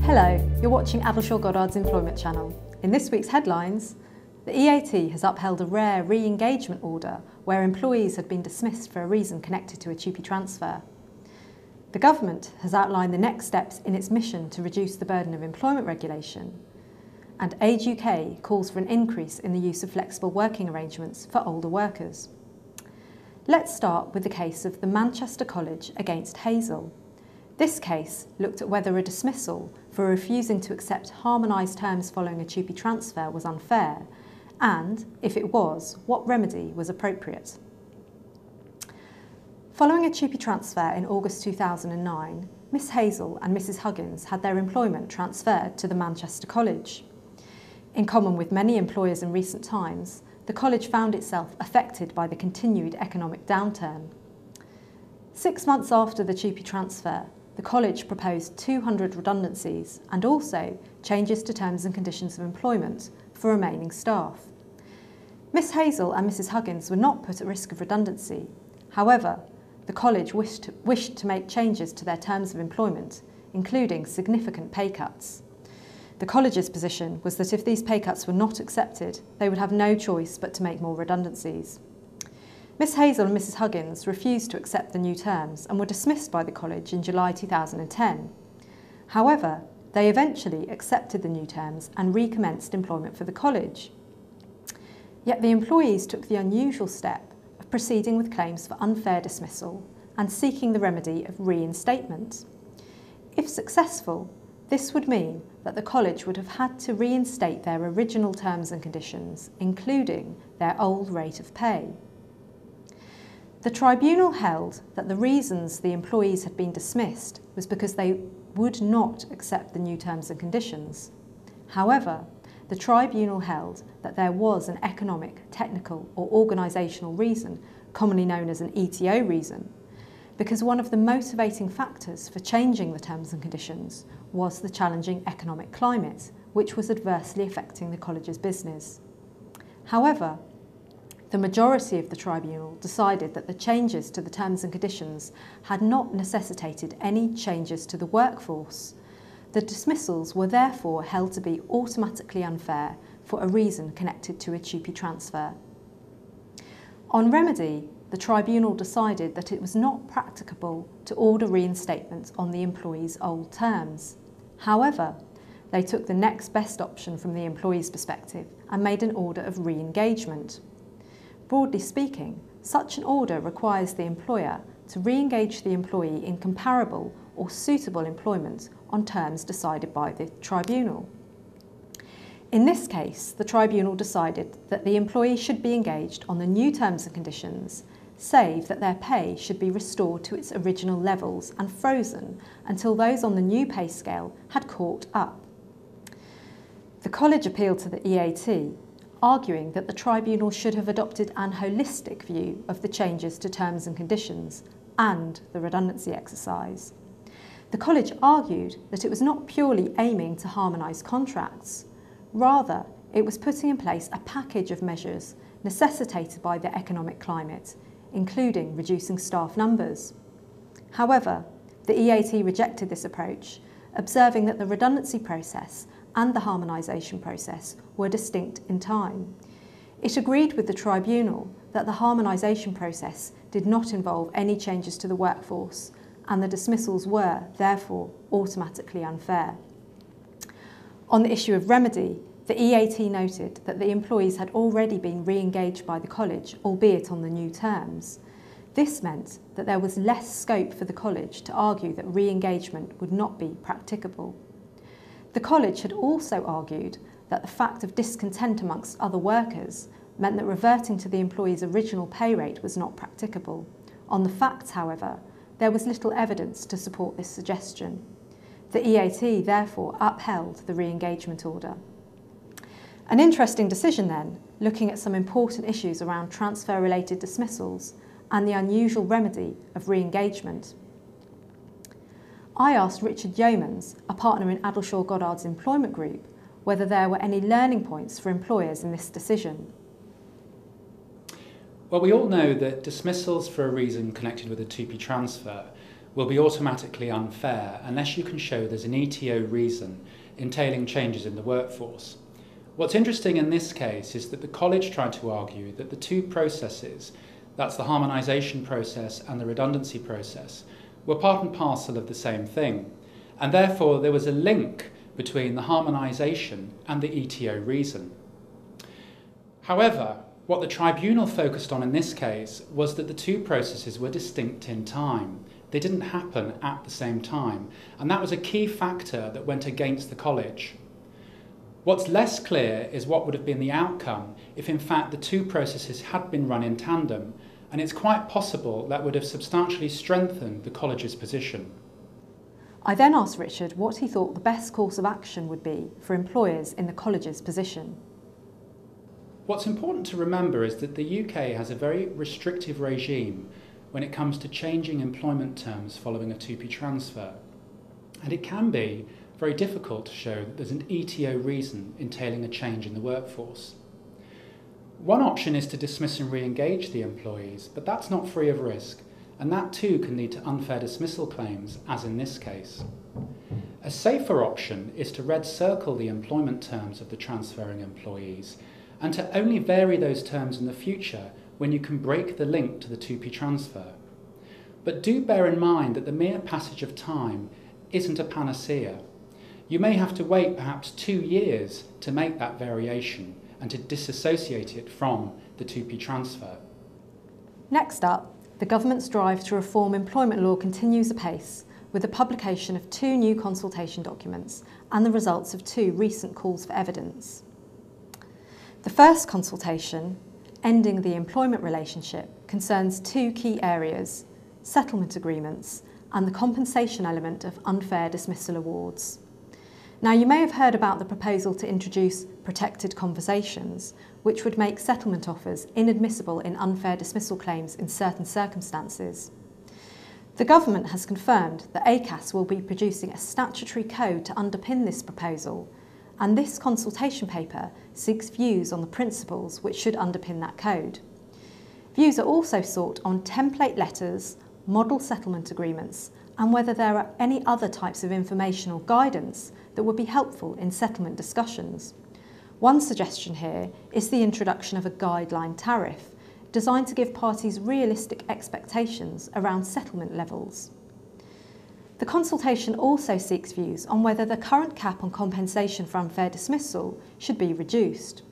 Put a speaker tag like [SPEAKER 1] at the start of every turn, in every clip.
[SPEAKER 1] Hello, you're watching Addleshaw Goddard's Employment Channel. In this week's headlines, the EAT has upheld a rare re-engagement order where employees had been dismissed for a reason connected to a TUPE transfer. The government has outlined the next steps in its mission to reduce the burden of employment regulation. And Age UK calls for an increase in the use of flexible working arrangements for older workers. Let's start with the case of the Manchester College against Hazel. This case looked at whether a dismissal for refusing to accept harmonised terms following a TUPE transfer was unfair, and, if it was, what remedy was appropriate. Following a TUPE transfer in August 2009, Miss Hazel and Mrs Huggins had their employment transferred to the Manchester College. In common with many employers in recent times, the college found itself affected by the continued economic downturn. 6 months after the TUPE transfer, the college proposed 200 redundancies and also changes to terms and conditions of employment for remaining staff. Miss Hazel and Mrs Huggins were not put at risk of redundancy. However, the college wished to make changes to their terms of employment, including significant pay cuts. The college's position was that if these pay cuts were not accepted, they would have no choice but to make more redundancies. Miss Hazel and Mrs Huggins refused to accept the new terms and were dismissed by the college in July 2010. However, they eventually accepted the new terms and recommenced employment for the college. Yet the employees took the unusual step of proceeding with claims for unfair dismissal and seeking the remedy of reinstatement. If successful, this would mean that the college would have had to reinstate their original terms and conditions, including their old rate of pay. The tribunal held that the reasons the employees had been dismissed was because they would not accept the new terms and conditions. However, the tribunal held that there was an economic, technical or organisational reason, commonly known as an ETO reason, because one of the motivating factors for changing the terms and conditions was the challenging economic climate, which was adversely affecting the college's business. However, the majority of the tribunal decided that the changes to the terms and conditions had not necessitated any changes to the workforce. The dismissals were therefore held to be automatically unfair for a reason connected to a TUPE transfer. On remedy, the tribunal decided that it was not practicable to order reinstatement on the employees' old terms. However, they took the next best option from the employee's perspective and made an order of re-engagement. Broadly speaking, such an order requires the employer to re-engage the employee in comparable or suitable employment on terms decided by the tribunal. In this case, the tribunal decided that the employee should be engaged on the new terms and conditions, save that their pay should be restored to its original levels and frozen until those on the new pay scale had caught up. The college appealed to the EAT, arguing that the tribunal should have adopted an holistic view of the changes to terms and conditions and the redundancy exercise. The college argued that it was not purely aiming to harmonise contracts. Rather, it was putting in place a package of measures necessitated by the economic climate, including reducing staff numbers. However, the EAT rejected this approach, observing that the redundancy process and the harmonisation process were distinct in time. It agreed with the tribunal that the harmonisation process did not involve any changes to the workforce and the dismissals were, therefore, automatically unfair. On the issue of remedy, the EAT noted that the employees had already been re-engaged by the college, albeit on the new terms. This meant that there was less scope for the college to argue that re-engagement would not be practicable. The college had also argued that the fact of discontent amongst other workers meant that reverting to the employee's original pay rate was not practicable. On the facts, however, there was little evidence to support this suggestion. The EAT therefore upheld the re-engagement order. An interesting decision then, looking at some important issues around transfer-related dismissals and the unusual remedy of re-engagement. I asked Richard Yeomans, a partner in Addleshaw Goddard's employment group, whether there were any learning points for employers in this decision.
[SPEAKER 2] Well, we all know that dismissals for a reason connected with a 2P transfer will be automatically unfair unless you can show there's an ETO reason entailing changes in the workforce. What's interesting in this case is that the college tried to argue that the two processes, that's the harmonisation process and the redundancy process, were part and parcel of the same thing, and therefore there was a link between the harmonisation and the ETO reason. However, what the tribunal focused on in this case was that the two processes were distinct in time. They didn't happen at the same time, and that was a key factor that went against the college. What's less clear is what would have been the outcome if in fact the two processes had been run in tandem, and it's quite possible that would have substantially strengthened the college's position.
[SPEAKER 1] I then asked Richard what he thought the best course of action would be for employers in the college's position.
[SPEAKER 2] What's important to remember is that the UK has a very restrictive regime when it comes to changing employment terms following a 2P transfer, and it can be very difficult to show that there's an ETO reason entailing a change in the workforce. One option is to dismiss and re-engage the employees, but that's not free of risk, and that too can lead to unfair dismissal claims, as in this case. A safer option is to red circle the employment terms of the transferring employees and to only vary those terms in the future when you can break the link to the 2P transfer. But do bear in mind that the mere passage of time isn't a panacea. You may have to wait perhaps 2 years to make that variation and to disassociate it from the 2P transfer.
[SPEAKER 1] Next up, the government's drive to reform employment law continues apace with the publication of 2 new consultation documents and the results of 2 recent calls for evidence. The first consultation, Ending the Employment Relationship, concerns 2 key areas: settlement agreements and the compensation element of unfair dismissal awards. Now, you may have heard about the proposal to introduce protected conversations, which would make settlement offers inadmissible in unfair dismissal claims in certain circumstances. The government has confirmed that ACAS will be producing a statutory code to underpin this proposal, and this consultation paper seeks views on the principles which should underpin that code. Views are also sought on template letters, model settlement agreements, and whether there are any other types of information or guidance that would be helpful in settlement discussions. One suggestion here is the introduction of a guideline tariff, designed to give parties realistic expectations around settlement levels. The consultation also seeks views on whether the current cap on compensation for unfair dismissal should be reduced.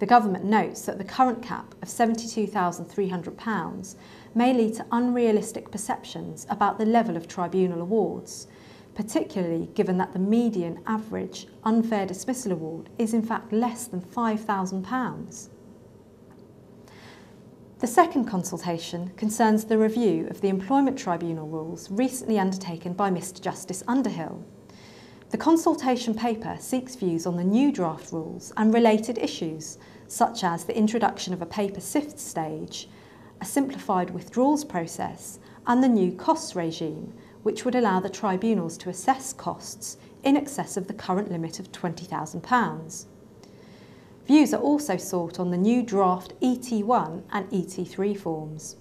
[SPEAKER 1] The government notes that the current cap of £72,300 may lead to unrealistic perceptions about the level of tribunal awards, particularly given that the median average unfair dismissal award is in fact less than £5,000. The second consultation concerns the review of the Employment Tribunal rules recently undertaken by Mr Justice Underhill. The consultation paper seeks views on the new draft rules and related issues, such as the introduction of a paper sift stage, a simplified withdrawals process, and the new costs regime, which would allow the tribunals to assess costs in excess of the current limit of £20,000. Views are also sought on the new draft ET1 and ET3 forms.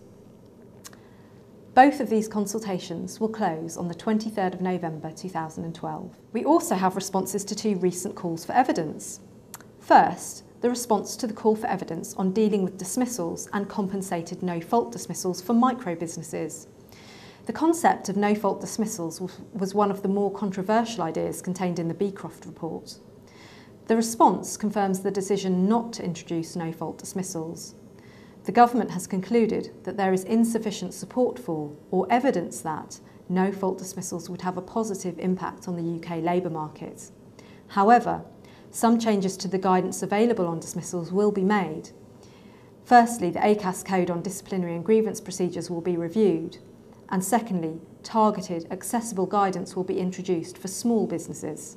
[SPEAKER 1] Both of these consultations will close on the 23rd of November 2012. We also have responses to 2 recent calls for evidence. First, the response to the call for evidence on dealing with dismissals and compensated no-fault dismissals for micro-businesses. The concept of no-fault dismissals was one of the more controversial ideas contained in the Beecroft report. The response confirms the decision not to introduce no-fault dismissals. The government has concluded that there is insufficient support for, or evidence that, no-fault dismissals would have a positive impact on the UK labour market. However, some changes to the guidance available on dismissals will be made. Firstly, the ACAS Code on disciplinary and grievance procedures will be reviewed. And secondly, targeted, accessible guidance will be introduced for small businesses.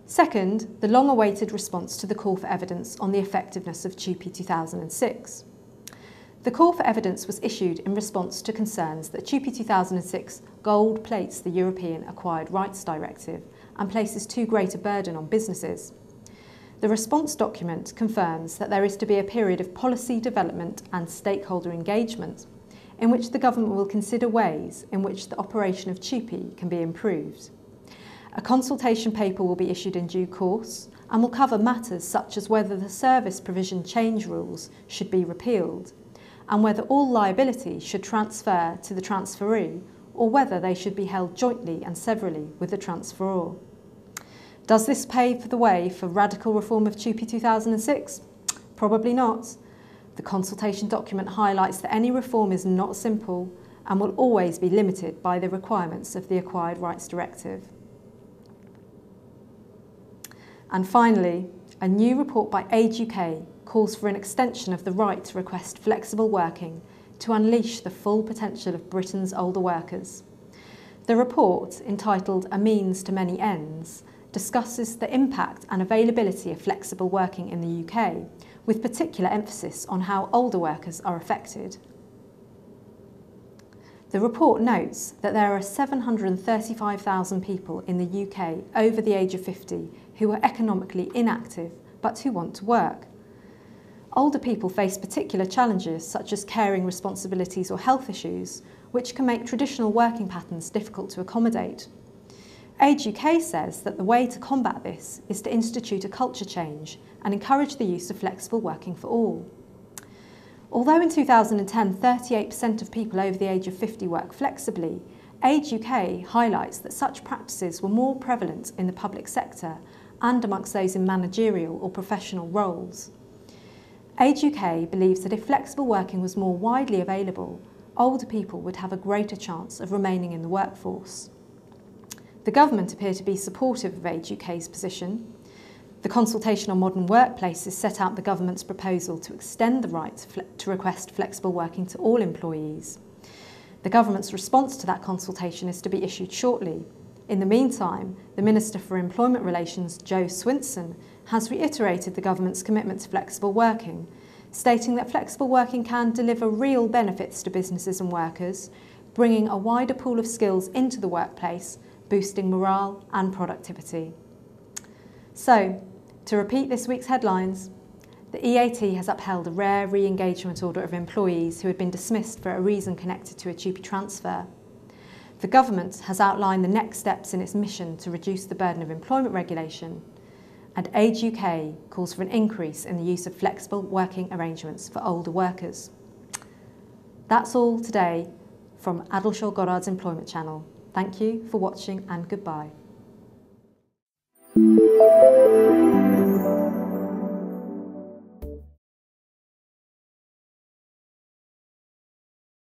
[SPEAKER 1] Second, the long-awaited response to the call for evidence on the effectiveness of 2P 2006. The call for evidence was issued in response to concerns that 2P 2006 gold plates the European Acquired Rights Directive and places too great a burden on businesses. The response document confirms that there is to be a period of policy development and stakeholder engagement in which the government will consider ways in which the operation of TUPE can be improved. A consultation paper will be issued in due course and will cover matters such as whether the service provision change rules should be repealed and whether all liability should transfer to the transferee or whether they should be held jointly and severally with the transferor. Does this pave the way for radical reform of TUPE 2006? Probably not. The consultation document highlights that any reform is not simple and will always be limited by the requirements of the Acquired Rights Directive. And finally, a new report by Age UK calls for an extension of the right to request flexible working to unleash the full potential of Britain's older workers. The report, entitled A Means to Many Ends, discusses the impact and availability of flexible working in the UK, with particular emphasis on how older workers are affected. The report notes that there are 735,000 people in the UK over the age of 50 who are economically inactive but who want to work. Older people face particular challenges such as caring responsibilities or health issues, which can make traditional working patterns difficult to accommodate. Age UK says that the way to combat this is to institute a culture change and encourage the use of flexible working for all. Although in 2010 38% of people over the age of 50 work flexibly, Age UK highlights that such practices were more prevalent in the public sector and amongst those in managerial or professional roles. Age UK believes that if flexible working was more widely available, older people would have a greater chance of remaining in the workforce. The government appear to be supportive of Age UK's position. The consultation on modern workplaces set out the government's proposal to extend the right to request flexible working to all employees. The government's response to that consultation is to be issued shortly. In the meantime, the Minister for Employment Relations, Jo Swinson, has reiterated the government's commitment to flexible working, stating that flexible working can deliver real benefits to businesses and workers, bringing a wider pool of skills into the workplace, boosting morale and productivity. So, to repeat this week's headlines, the EAT has upheld a rare re-engagement order of employees who had been dismissed for a reason connected to a TUPE transfer. The government has outlined the next steps in its mission to reduce the burden of employment regulation, and Age UK calls for an increase in the use of flexible working arrangements for older workers. That's all today from Addleshaw Goddard's Employment Channel. Thank you for watching and goodbye.